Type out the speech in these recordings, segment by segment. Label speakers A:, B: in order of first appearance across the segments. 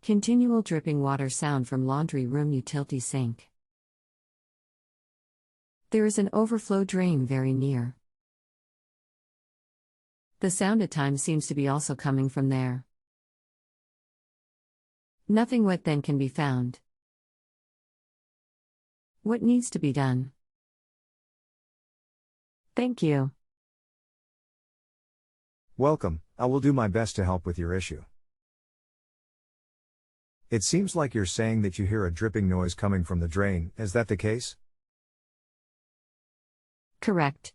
A: Continual dripping water sound from laundry room utility sink. There is an overflow drain very near. The sound at times seems to be also coming from there. Nothing wet then can be found. What needs to be done? Thank you.
B: Welcome, I will do my best to help with your issue. It seems like you're saying that you hear a dripping noise coming from the drain, is that the case?
A: Correct.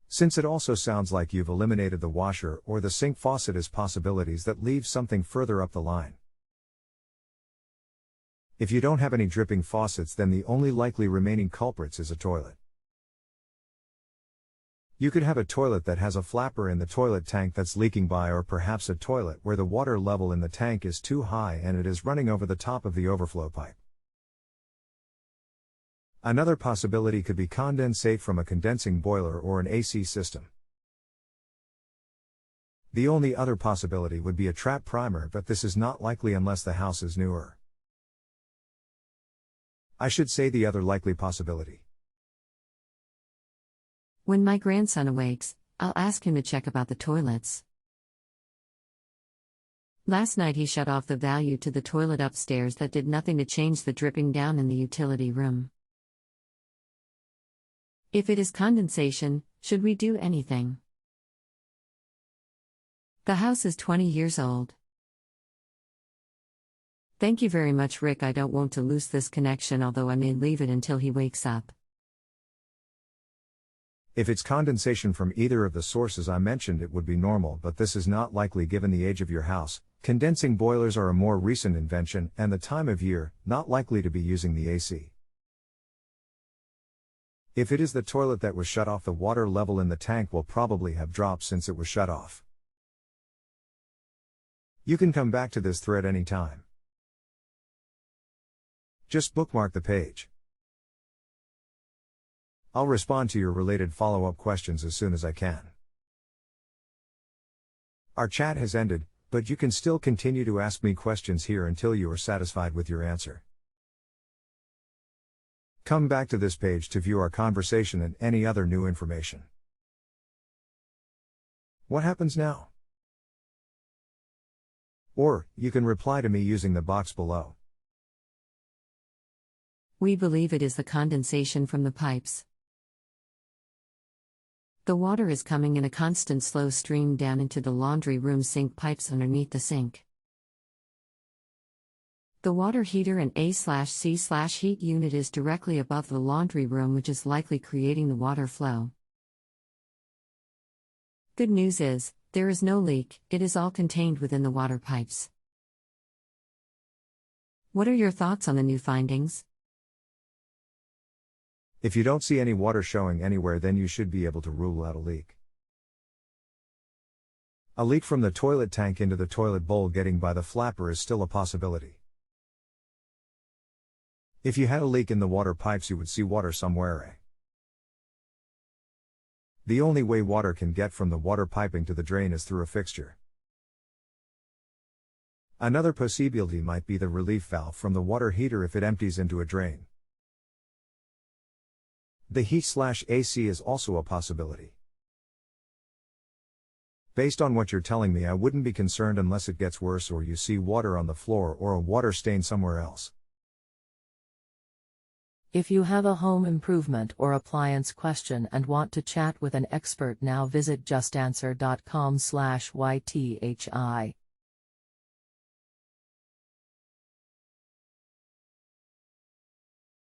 B: Since it also sounds like you've eliminated the washer or the sink faucet as possibilities that leave something further up the line. If you don't have any dripping faucets, then the only likely remaining culprits is a toilet. You could have a toilet that has a flapper in the toilet tank that's leaking by, or perhaps a toilet where the water level in the tank is too high and it is running over the top of the overflow pipe. Another possibility could be condensate from a condensing boiler or an AC system. The only other possibility would be a trap primer, but this is not likely unless the house is newer. I should say the other likely possibility.
A: When my grandson awakes, I'll ask him to check about the toilets. Last night he shut off the valve to the toilet upstairs that did nothing to change the dripping down in the utility room. If it is condensation, should we do anything? The house is 20 years old. Thank you very much, Rick. I don't want to lose this connection, although I may leave it until he wakes up.
B: If it's condensation from either of the sources I mentioned, it would be normal, but this is not likely given the age of your house. Condensing boilers are a more recent invention, and the time of year, not likely to be using the AC. If it is the toilet that was shut off, the water level in the tank will probably have dropped since it was shut off. You can come back to this thread anytime. Just bookmark the page. I'll respond to your related follow-up questions as soon as I can. Our chat has ended, but you can still continue to ask me questions here until you are satisfied with your answer. Come back to this page to view our conversation and any other new information. What happens now? Or, you can reply to me using the box below.
A: We believe it is the condensation from the pipes. The water is coming in a constant slow stream down into the laundry room sink pipes underneath the sink. The water heater and A/C/heat unit is directly above the laundry room, which is likely creating the water flow. Good news is, there is no leak, it is all contained within the water pipes. What are your thoughts on the new findings?
B: If you don't see any water showing anywhere, then you should be able to rule out a leak. A leak from the toilet tank into the toilet bowl getting by the flapper is still a possibility. If you had a leak in the water pipes, you would see water somewhere. The only way water can get from the water piping to the drain is through a fixture. Another possibility might be the relief valve from the water heater if it empties into a drain. The heat/AC is also a possibility. Based on what you're telling me, I wouldn't be concerned unless it gets worse or you see water on the floor or a water stain somewhere else.
C: If you have a home improvement or appliance question and want to chat with an expert, now visit JustAnswer.com/YTHI.